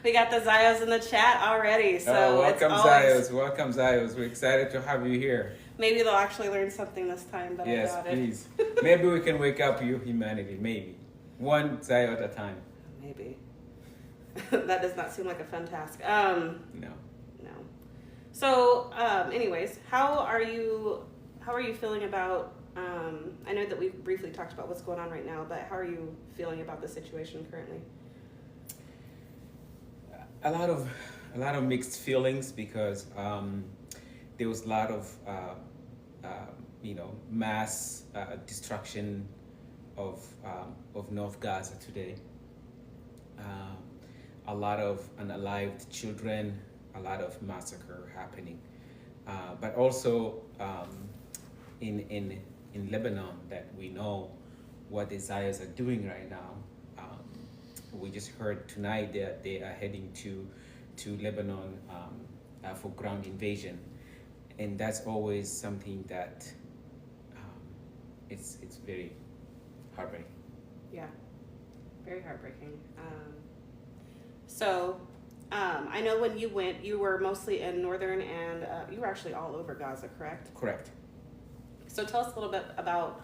We got the Zios in the chat already, so welcome it's always... Zios, welcome Zios. We're excited to have you here. Maybe they'll actually learn something this time, but Yes, I doubt please. it. Maybe we can wake up your humanity, maybe. One Zio at a time. Maybe. That does not seem like a fun task. No. No. So, anyways, how are you feeling about, I know that we briefly talked about what's going on right now, but how are you feeling about the situation currently? A lot of mixed feelings because there was a lot of mass destruction of North Gaza today. A lot of unalived children, a lot of massacre happening, but also in Lebanon that we know what the Zions are doing right now. We just heard tonight that they are heading to Lebanon for ground invasion, and that's always something that it's very heartbreaking. Yeah, very heartbreaking. So I know when you went, you were mostly in northern and you were actually all over Gaza, correct? Correct. So tell us a little bit about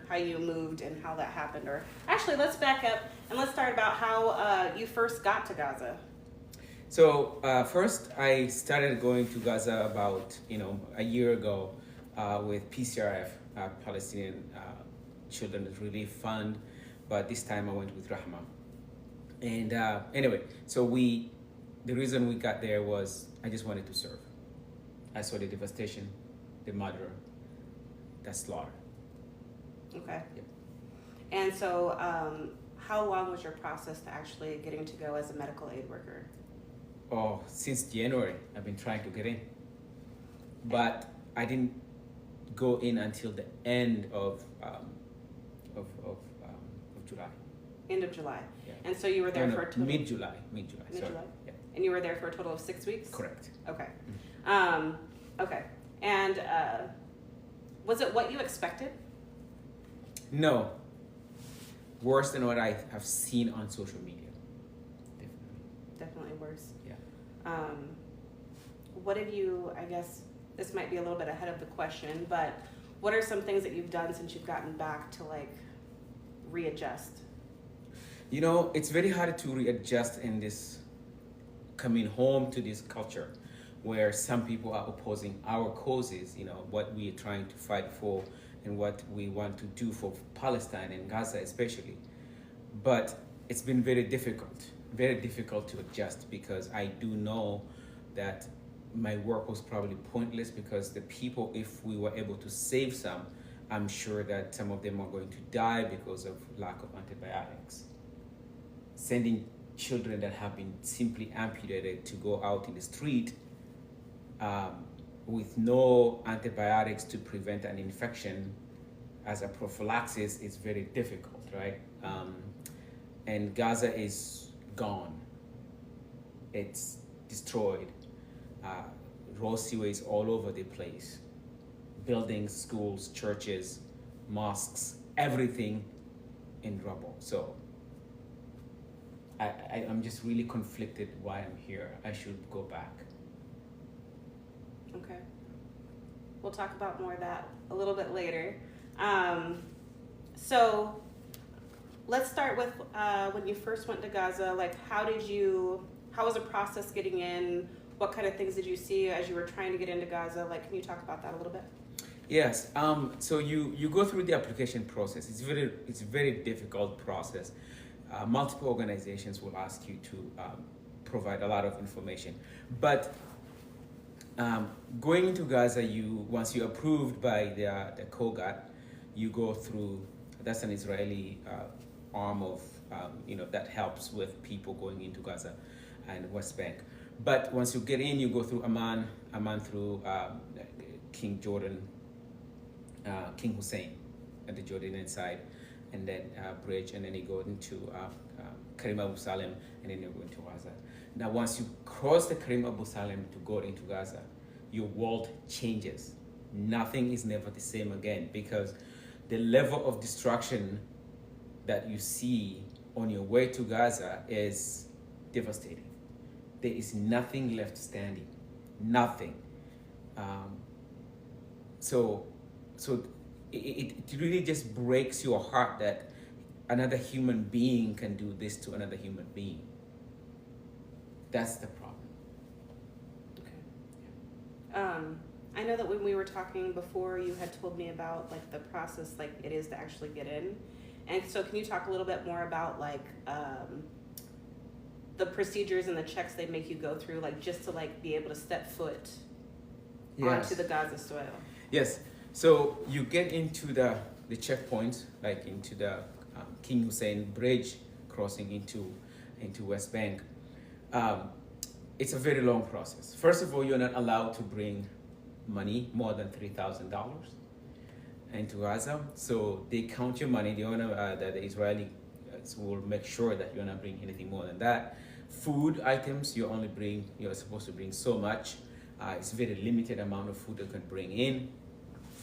how you moved and how that happened. Or actually, let's back up and let's start about how you first got to Gaza. So first, I started going to Gaza about a year ago with PCRF, Palestinian Children's Relief Fund, but this time I went with Rahma. And anyway, so the reason we got there was I just wanted to serve. I saw the devastation, the murder, the slaughter. Okay. Yep. And so how long was your process to actually getting to go as a medical aid worker? Oh, since January, I've been trying to get in. But I didn't go in until the end of July. End of July. Yeah. And so you were there for a total... Mid-July. Mid-July? Yeah. And you were there for a total of 6 weeks? Correct. Okay. Mm-hmm. Okay. And was it what you expected? No. Worse than what I have seen on social media. Definitely worse. Yeah. What have you, I guess, this might be a little bit ahead of the question, but what are some things that you've done since you've gotten back to readjust? It's very hard to readjust in this coming home to this culture where some people are opposing our causes, what we are trying to fight for and what we want to do for Palestine and Gaza especially. But it's been very difficult to adjust because I do know that my work was probably pointless because the people, if we were able to save some, I'm sure that some of them are going to die because of lack of antibiotics. Sending children that have been simply amputated to go out in the street with no antibiotics to prevent an infection as a prophylaxis is very difficult, right? And Gaza is gone. It's destroyed. Raw seways all over the place. Buildings, schools, churches, mosques, everything in rubble. So I'm just really conflicted why I'm here. I should go back. Okay. We'll talk about more of that a little bit later. So let's start with when you first went to Gaza. How was the process getting in? What kind of things did you see as you were trying to get into Gaza? Can you talk about that a little bit? Yes. So you go through the application process. It's a very difficult process. Multiple organizations will ask you to provide a lot of information. But going into Gaza, once you're approved by the KOGAT, you go through, that's an Israeli arm of, that helps with people going into Gaza and West Bank. But once you get in, you go through Amman through King Hussein at the Jordanian side, and then bridge, and then you go into Karim Abu Salem, and then you go into Gaza. Now, once you cross the Karim Abu Salem to go into Gaza, your world changes. Nothing is never the same again because the level of destruction that you see on your way to Gaza is devastating. there is nothing left standing, nothing. So it really just breaks your heart that another human being can do this to another human being. That's the problem. I know that when we were talking before, you had told me about like the process, like it is to actually get in. And so can you talk a little bit more about like the procedures and the checks they make you go through, like just to like be able to step foot onto the Gaza soil? Yes. So you get into the checkpoints, like into the King Hussein Bridge crossing into West Bank. It's a very long process. First of all, you're not allowed to bring money more than $3,000 into Gaza. So they count your money. The Israeli will make sure that you're not bringing anything more than that. Food items, you're supposed to bring so much. It's very limited amount of food you can bring in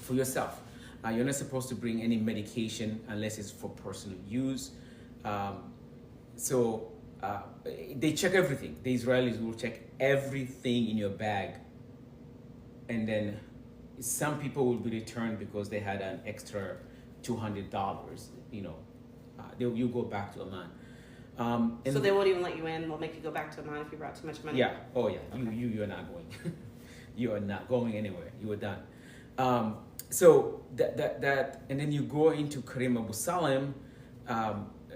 for yourself. You're not supposed to bring any medication unless it's for personal use. They check everything. The Israelis will check everything in your bag. And then some people will be returned because they had an extra $200. You go back to Amman. So they won't even let you in. They'll make you go back to Amman if you brought too much money. Yeah. Oh yeah. You're not going. You are not going anywhere. You are done. So that and then you go into Karim Abu Salim.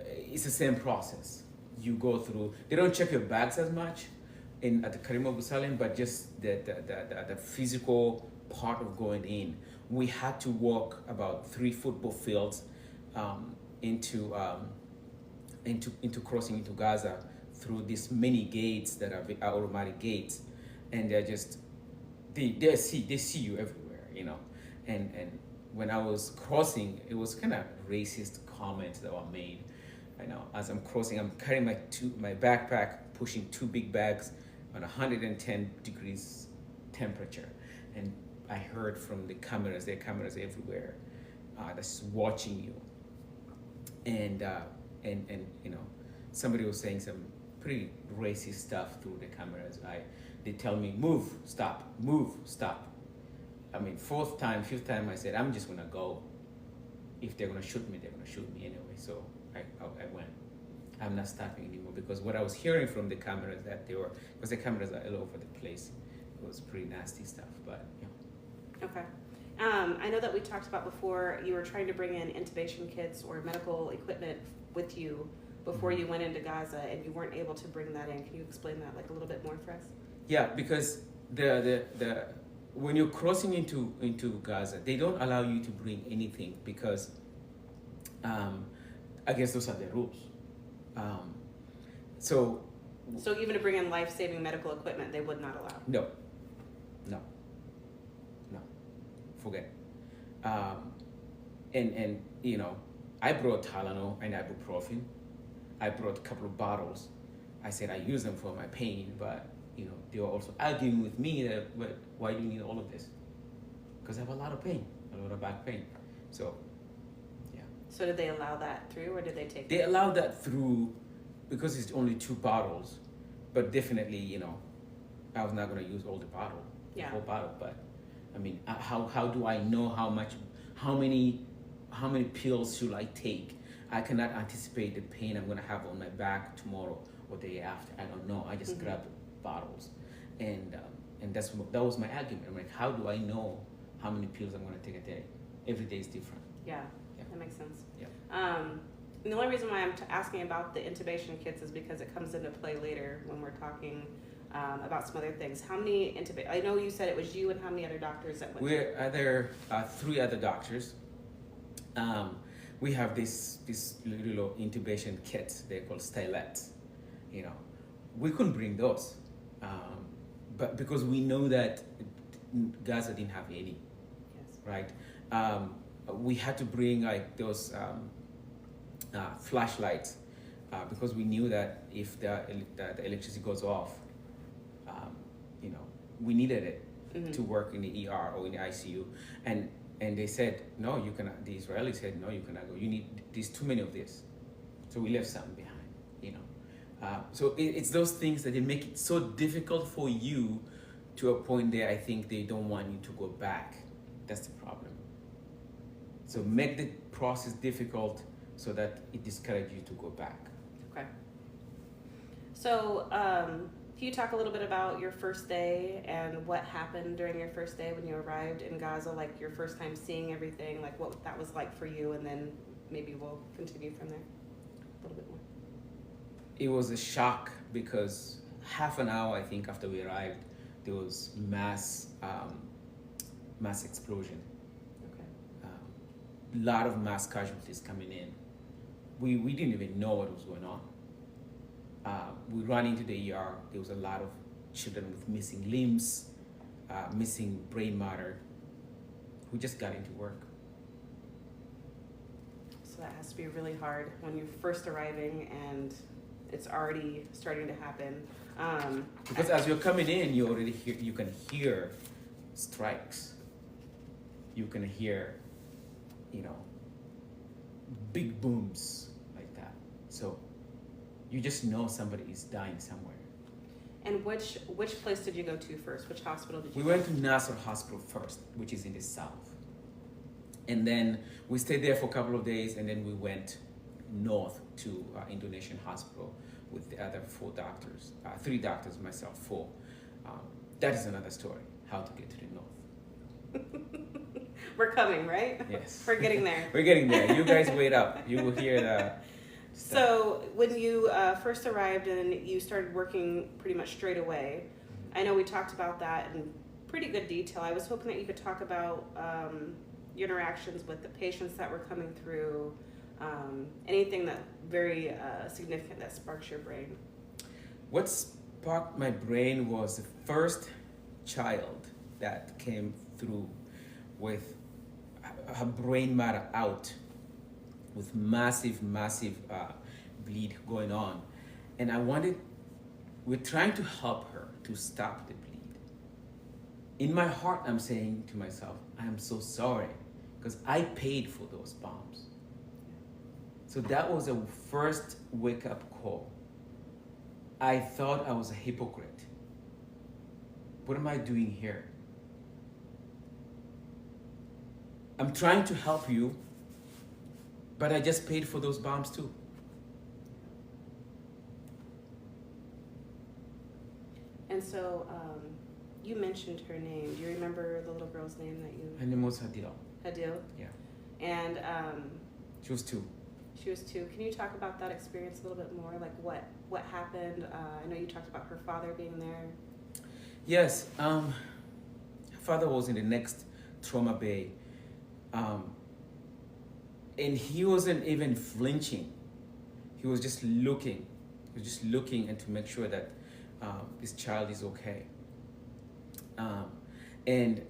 It's the same process. You go through. They don't check your bags as much at the Karim Abu Salim, but just the physical part of going in. We had to walk about 3 football fields into crossing into Gaza through these many gates that are automatic gates, and they're just they see you everywhere, And when I was crossing, it was kind of racist comments that were made. As I'm crossing, I'm carrying my backpack, pushing 2 big bags on 110 degrees temperature, and I heard from the cameras. There are cameras everywhere that's watching you, and somebody was saying some pretty racist stuff through the cameras. They tell me move, stop. I mean, 4th time, 5th time, I said I'm just gonna go. If they're gonna shoot me, they're gonna shoot me anyway. So I went. I'm not stopping anymore because what I was hearing from the cameras because the cameras are all over the place. It was pretty nasty stuff, but yeah. Okay. I know that we talked about before, you were trying to bring in intubation kits or medical equipment with you before you went into Gaza, and you weren't able to bring that in. Can you explain that like a little bit more for us? Yeah, because the when you're crossing into Gaza, they don't allow you to bring anything because I guess those are the rules. So even to bring in life-saving medical equipment, they would not allow? No. Forget. And I brought Tylenol and ibuprofen. I brought a couple of bottles. I said I use them for my pain, but they were also arguing with me that, why do you need all of this? Because I have a lot of pain, a lot of back pain. So, yeah. So did they allow that through, or did they take? They allowed that through because it's only 2 bottles, but definitely, I was not going to use all the whole bottle. But I mean, how do I know how many pills should I take? I cannot anticipate the pain I'm going to have on my back tomorrow or the day after. I don't know. I just grab bottles, and that was my argument. I'm like, how do I know how many pills I'm going to take a day? Every day is different. Yeah. That makes sense. Yeah. And the only reason why I'm asking about the intubation kits is because it comes into play later when we're talking about some other things. How many I know you said it was you, and how many other doctors that went? We're 3 other doctors. We have this little intubation kits. They're called stylets. We couldn't bring those, but because we know that Gaza didn't have any. Yes. Right. We had to bring like those flashlights because we knew that if the electricity goes off, we needed it to work in the ER or in the ICU, and they said no, you cannot. The Israelis said no, you cannot go. There's too many of this, so we left some behind. So it's those things that they make it so difficult for you to a point that I think they don't want you to go back. That's the problem. So make the process difficult so that it discourages you to go back. Okay. So, can you talk a little bit about your first day and what happened during your first day when you arrived in Gaza, like your first time seeing everything, like what that was like for you, and then maybe we'll continue from there a little bit more. It was a shock because half an hour, I think, after we arrived, there was mass explosion. Okay. A lot of mass casualties coming in. We didn't even know what was going on. We ran into the ER. There was a lot of children with missing limbs, missing brain matter. We just got into work. So that has to be really hard when you're first arriving and it's already starting to happen. Because as you're coming in, you can hear strikes. You can hear, big booms like that. So you just know somebody is dying somewhere. And which place did you go to first? Which hospital did you We go went to Nasser Hospital first, which is in the south. And then we stayed there for a couple of days, and then we went north to Indonesian hospital with the other 4 doctors, 3 doctors, myself, 4. That is another story, how to get to the north. We're coming, right? Yes. We're getting there. We're getting there. You guys wait up. You will hear the stuff. So when you first arrived and you started working pretty much straight away, I know we talked about that in pretty good detail. I was hoping that you could talk about your interactions with the patients that were coming through, anything that very significant that sparks your brain. What sparked my brain was the first child that came through with her brain matter out, with massive bleed going on. And we're trying to help her to stop the bleed. In my heart, I'm saying to myself, I am so sorry because I paid for those bombs. So that was a first wake-up call. I thought I was a hypocrite. What am I doing here? I'm trying to help you, but I just paid for those bombs too. And so you mentioned her name. Do you remember the little girl's name that you... Her name was Hadil. Hadil? Yeah. And She was 2. she was 2. Can you talk about that experience a little bit more? Like what happened? I know you talked about her father being there. Yes. Her father was in the next trauma bay. And he wasn't even flinching. He was just looking. He was just looking and to make sure that this child is okay. And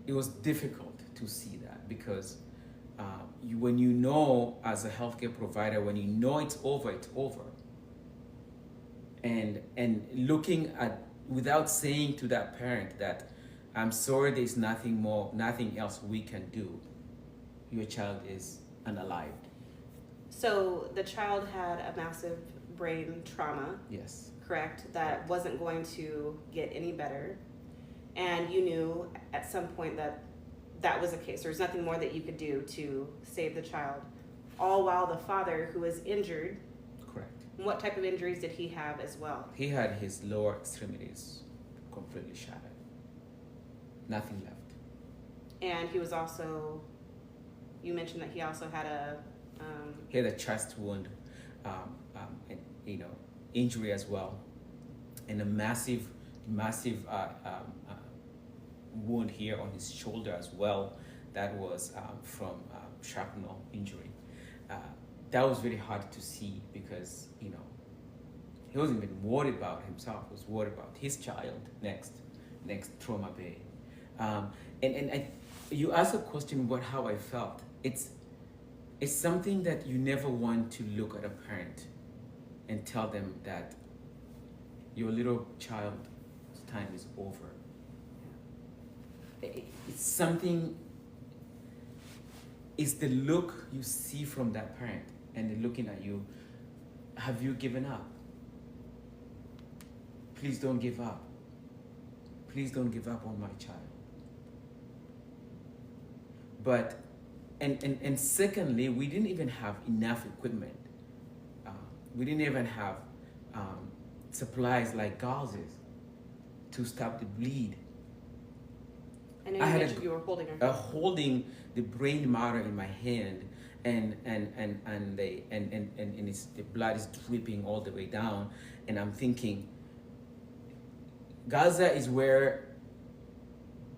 it was difficult to see that because when you know as a healthcare provider, when you know it's over, it's over. And looking at, without saying to that parent that, I'm sorry, there's nothing else we can do. Your child is unalived. So the child had a massive brain trauma. Yes. Correct? That wasn't going to get any better. And you knew at some point that was the case. There was nothing more that you could do to save the child. All while the father, who was injured. Correct. What type of injuries did he have as well? He had his lower extremities completely shattered. Nothing left. And he was also, you mentioned that he also had he had a chest wound, and, injury as well, and a massive wound here on his shoulder as well. That was from shrapnel injury. That was very hard to see because he wasn't even worried about himself. He was worried about his child next trauma bay. You asked a question about how I felt. It's something that you never want to look at a parent and tell them that your little child's time is over. It's something, it's the look you see from that parent and they're looking at you have you given up? Please don't give up. Please don't give up on my child. But, and secondly, we didn't even have enough equipment. We didn't even have supplies like gauzes to stop the bleed. And you mentioned you were holding her. Holding the brain matter in my hand, and it's, the blood is dripping all the way down, and I'm thinking, Gaza is where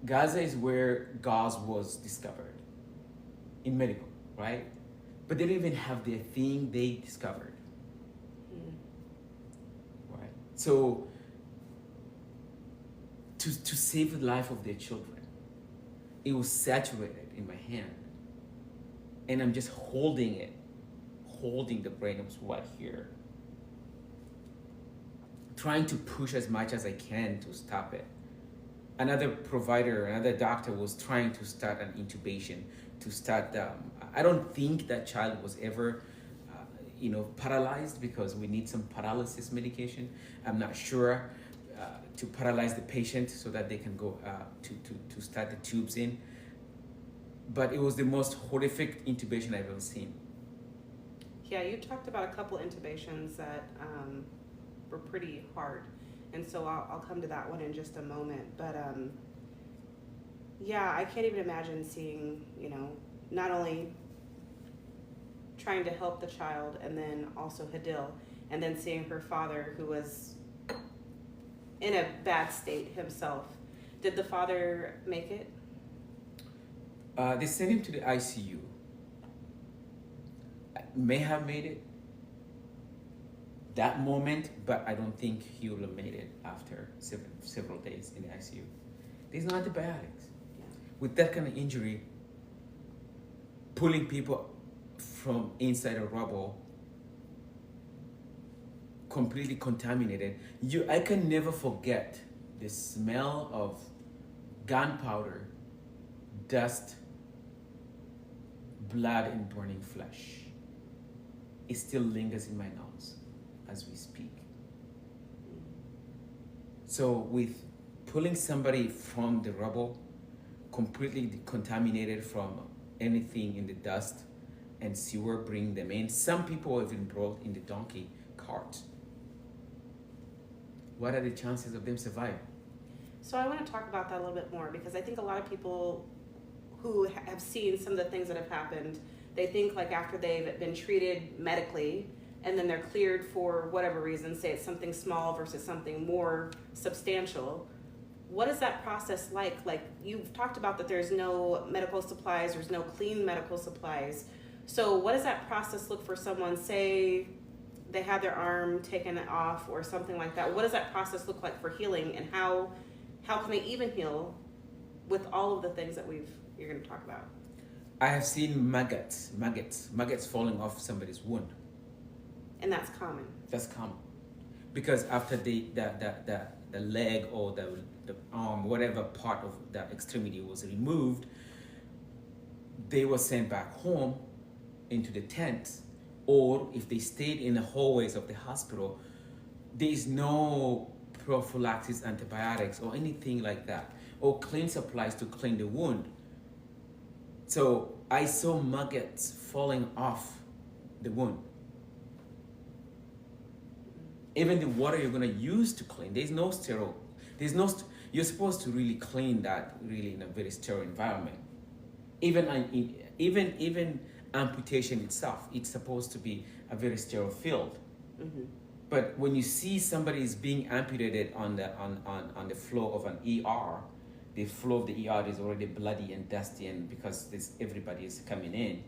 gauze was discovered in medical, right? But they don't even have the thing they discovered. Right? So to save the life of their children, it was saturated in my hand. And I'm just holding it, holding the brain. It was right here. Trying to push as much as I can to stop it. Another provider, another doctor was trying to start an intubation, to start, I don't think that child was ever, paralyzed, because we need some paralysis medication. I'm not sure, to paralyze the patient so that they can go to start the tubes in. But it was the most horrific intubation I've ever seen. Yeah, you talked about a couple intubations that were pretty hard. And so I'll come to that one in just a moment. But yeah, I can't even imagine seeing, not only trying to help the child and then also Hadil, and then seeing her father, who was in a bad state himself. Did the father make it? They sent him to the ICU. May have made it that moment, but I don't think he would have made it after several days in the ICU. There's no antibiotics. Yeah. With that kind of injury, pulling people from inside a rubble, completely contaminated. I can never forget the smell of gunpowder, dust, blood, and burning flesh. It still lingers in my nose as we speak. So with pulling somebody from the rubble, completely contaminated from anything in the dust and sewer, bring them in. Some people have been brought in the donkey cart. What are the chances of them surviving? So I want to talk about that a little bit more, because I think a lot of people who have seen some of the things that have happened, they think like after they've been treated medically and then they're cleared for whatever reason, say it's something small versus something more substantial. What is that process like? Like, you've talked about that there's no medical supplies, there's no clean medical supplies. So what does that process look for someone, say they had their arm taken off or something like that? What does that process look like for healing, and how can they even heal with all of the things that you're going to talk about? I have seen maggots falling off somebody's wound. And that's common. That's common, because after the leg or the arm, whatever part of the extremity was removed, they were sent back home into the tents, or if they stayed in the hallways of the hospital, there is no prophylaxis antibiotics or anything like that, or clean supplies to clean the wound. So I saw maggots falling off the wound. Even the water you're gonna use to clean, there's no sterile. You're supposed to really clean that really in a very sterile environment. Even amputation itself, it's supposed to be a very sterile field. Mm-hmm. But when you see somebody is being amputated on the floor of an ER, the floor of the ER is already bloody and dusty, and because everybody is coming in,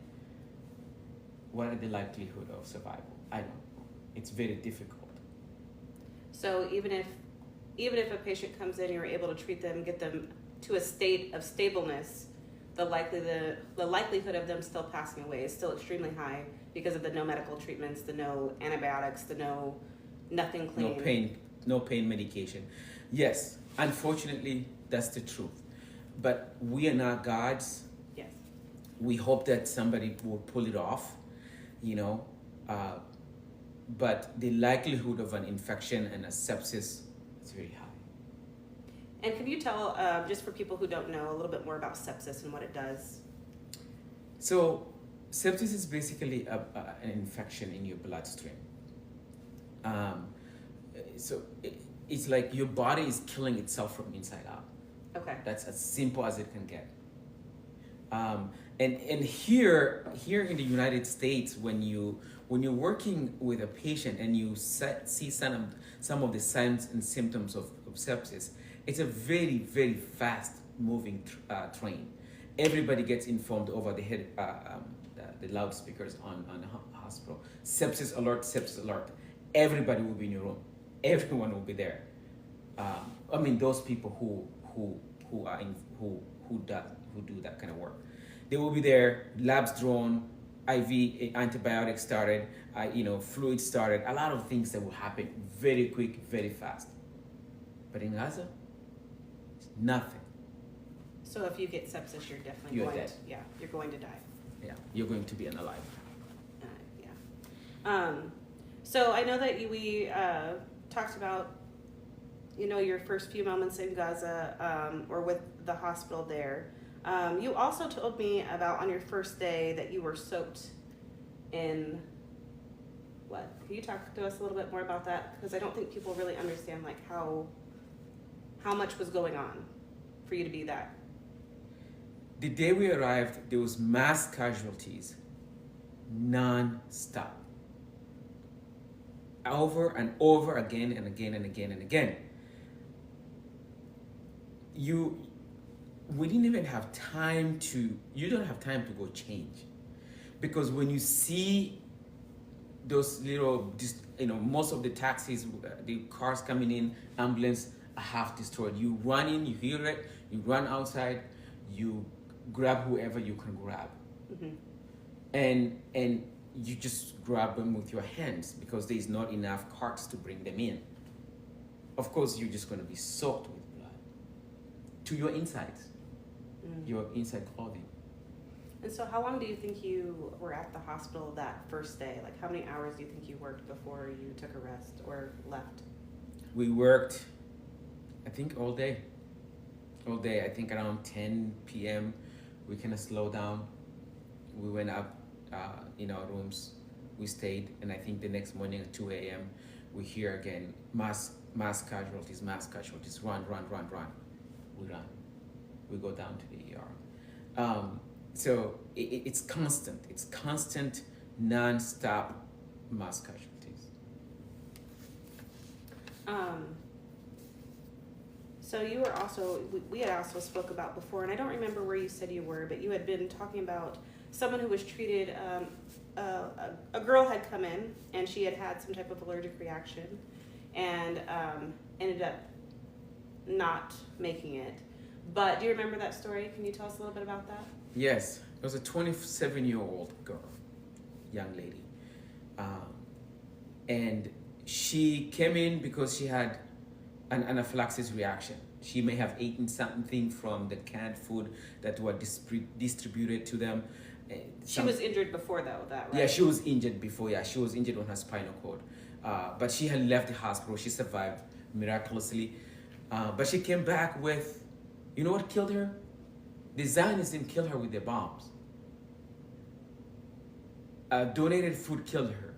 what are the likelihood of survival? I don't know. It's very difficult. So even if a patient comes in, you're able to treat them, get them to a state of stableness, the likelihood of them still passing away is still extremely high because of the no medical treatments, the no antibiotics, the nothing clean. No pain medication. Yes, unfortunately, that's the truth. But we are not gods. Yes. We hope that somebody will pull it off, but the likelihood of an infection and a sepsis is very high. And can you tell, just for people who don't know, a little bit more about sepsis and what it does? So, sepsis is basically an infection in your bloodstream. It's like your body is killing itself from inside out. Okay. That's as simple as it can get. And here in the United States, when you're working with a patient and you see some of the signs and symptoms of sepsis, it's a very, very fast moving train. Everybody gets informed over the head, the loudspeakers on the hospital. Sepsis alert, sepsis alert. Everybody will be in your room. Everyone will be there. Those people who do that kind of work. They will be there, labs drawn, IV antibiotics started, fluid started, a lot of things that will happen very quick, very fast. But in Gaza, it's nothing. So if you get sepsis, you're definitely You're going dead. to, you're going to die. Yeah, you're going to be unalive. So I know that we talked about, your first few moments in Gaza, or with the hospital there. You also told me about on your first day that you were soaked in what? Can you talk to us a little bit more about that? Because I don't think people really understand like how much was going on for you to be that. The day we arrived, there was mass casualties, non-stop. Over and over again and again and again and again. We didn't even have time you don't have time to go change. Because when you see those little, most of the taxis, the cars coming in, ambulance are half destroyed. You run in, you hear it, you run outside, you grab whoever you can grab. Mm-hmm. And you just grab them with your hands because there's not enough carts to bring them in. Of course, you're just going to be soaked with blood to your insides, your inside clothing. And so how long do you think you were at the hospital that first day? Like how many hours do you think you worked before you took a rest or left? We worked, I think, all day. All day. I think around 10 p.m. we kind of slowed down. We went up in our rooms. We stayed, and I think the next morning at 2 a.m. we hear again mass casualties. Run. We run. We go down to the ER. So it's constant. It's constant, non-stop mass casualties. So you were also, we had also spoke about before, and I don't remember where you said you were, but you had been talking about someone who was treated, a girl had come in and she had some type of allergic reaction and ended up not making it. But do you remember that story? Can you tell us a little bit about that? Yes, it was a 27-year-old girl, young lady. And she came in because she had an anaphylaxis reaction. She may have eaten something from the canned food that were distributed to them. She was injured before though, that right? Yeah, she was injured before. Yeah, she was injured on her spinal cord. But she had left the hospital. She survived miraculously. But she came back with, you know what killed her? The Zionists didn't kill her with their bombs. Donated food killed her.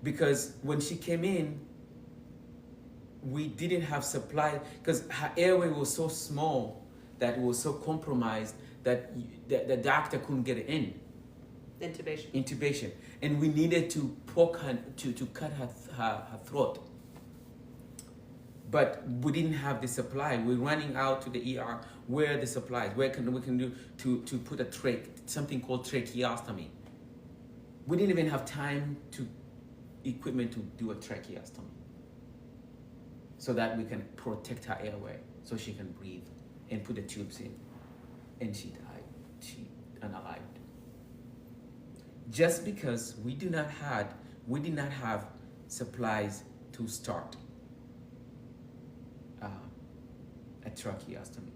Because when she came in, we didn't have supply, because her airway was so small that it was so compromised that the doctor couldn't get it in. Intubation. And we needed to poke her, to cut her throat. But we didn't have the supply. We're running out to the ER. Where are the supplies? Where we can do to put something called tracheostomy. We didn't even have time equipment to do a tracheostomy, so that we can protect her airway, so she can breathe and put the tubes in. And she died. She unalived. Just because we did not have supplies to start a tracheostomy.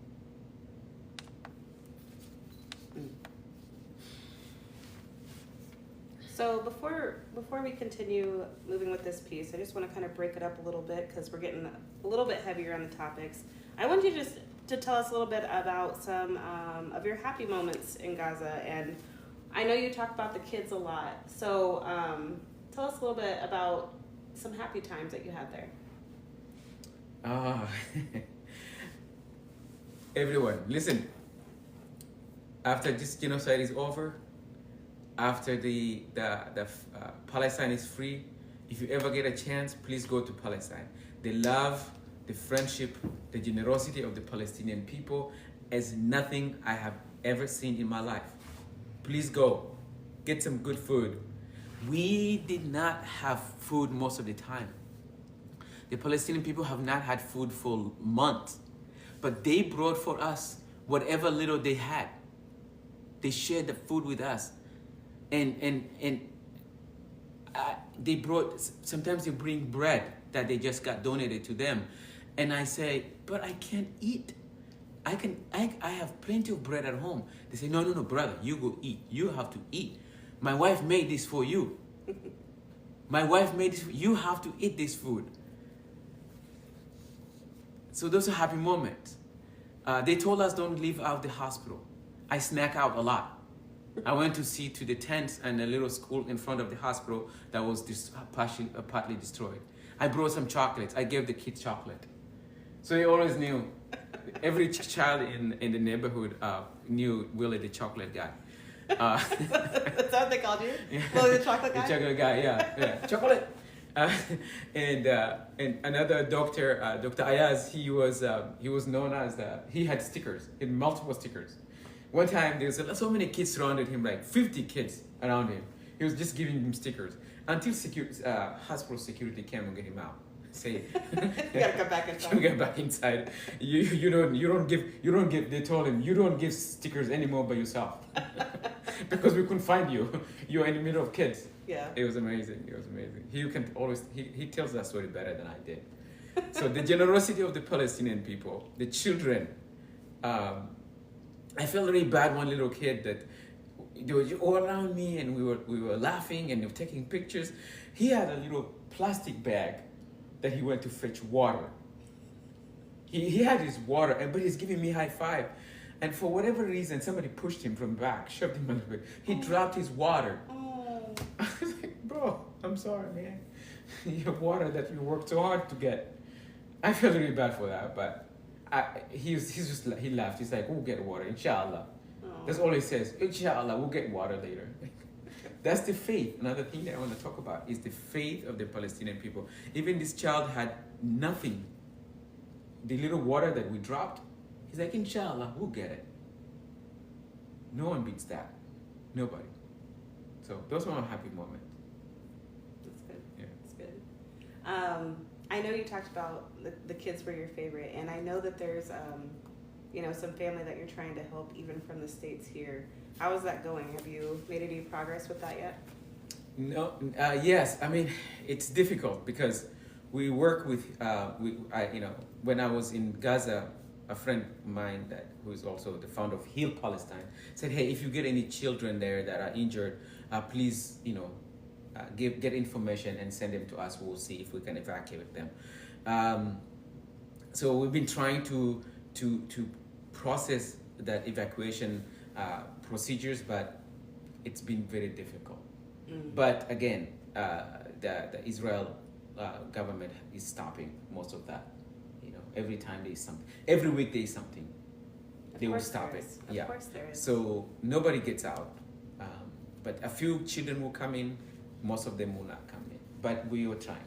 So before we continue moving with this piece, I just want to kind of break it up a little bit because we're getting a little bit heavier on the topics. I want you just to tell us a little bit about some of your happy moments in Gaza, and I know you talk about the kids a lot. So tell us a little bit about some happy times that you had there. Everyone, listen. After this genocide is over, after the Palestine is free, if you ever get a chance, please go to Palestine. The love, the friendship, the generosity of the Palestinian people is nothing I have ever seen in my life. Please go, get some good food. We did not have food most of the time. The Palestinian people have not had food for months, but they brought for us whatever little they had. They shared the food with us. And they brought, sometimes they bring bread that they just got donated to them. And I say, but I can't eat. I have plenty of bread at home. They say, no, brother, you go eat. You have to eat. My wife made this for you. My wife made this, you have to eat this food. So those are happy moments. They told us don't leave out the hospital. I snack out a lot. I went to see to the tents and a little school in front of the hospital that was partly destroyed. I brought some chocolates. I gave the kids chocolate. So they always knew. Every child in the neighborhood knew Willy the chocolate guy. That's what they called you? Yeah. Willy the chocolate guy? The chocolate guy, yeah. Chocolate! And another doctor, Dr. Ayaz, he was known as, he had stickers, he had multiple stickers. One time, there was so many kids surrounded him, like 50 kids around him. He was just giving them stickers until hospital security came and get him out. Say, you gotta come back inside. You get back inside. You don't give. They told him you don't give stickers anymore by yourself because we couldn't find you. You're in the middle of kids. Yeah. It was amazing. He tells that story better than I did. So the generosity of the Palestinian people, the children. I felt really bad. One little kid that they were all around me, and we were laughing and they were taking pictures. He had a little plastic bag that he went to fetch water. He had his water, but he's giving me high five. And for whatever reason, somebody pushed him from back, shoved him under the bed. He dropped his water. Oh. I was like, bro, I'm sorry, man. Your water that you worked so hard to get. I feel really bad for that, but he laughed. He's like, we'll get water, inshallah. Oh. That's all he says. Inshallah, we'll get water later. That's the faith. Another thing that I want to talk about is the faith of the Palestinian people. Even this child had nothing. The little water that we dropped, he's like, inshallah, we'll get it. No one beats that. Nobody. So those were my happy moments. That's good. Yeah. That's good. I know you talked about the kids were your favorite, and I know that there's some family that you're trying to help even from the States here. How is that going? Have you made any progress with that yet? No. Yes. I mean, it's difficult because we work with. When I was in Gaza, a friend of mine who is also the founder of Heal Palestine said, "Hey, if you get any children there that are injured, please, get information and send them to us. We'll see if we can evacuate them." So we've been trying to process that evacuation procedures, but it's been very difficult. Mm. But again, the Israel government is stopping most of that. Every time there is something, every week there is something, they will stop it. Of course there is. So nobody gets out, but a few children will come in. Most of them will not come in, but we are trying.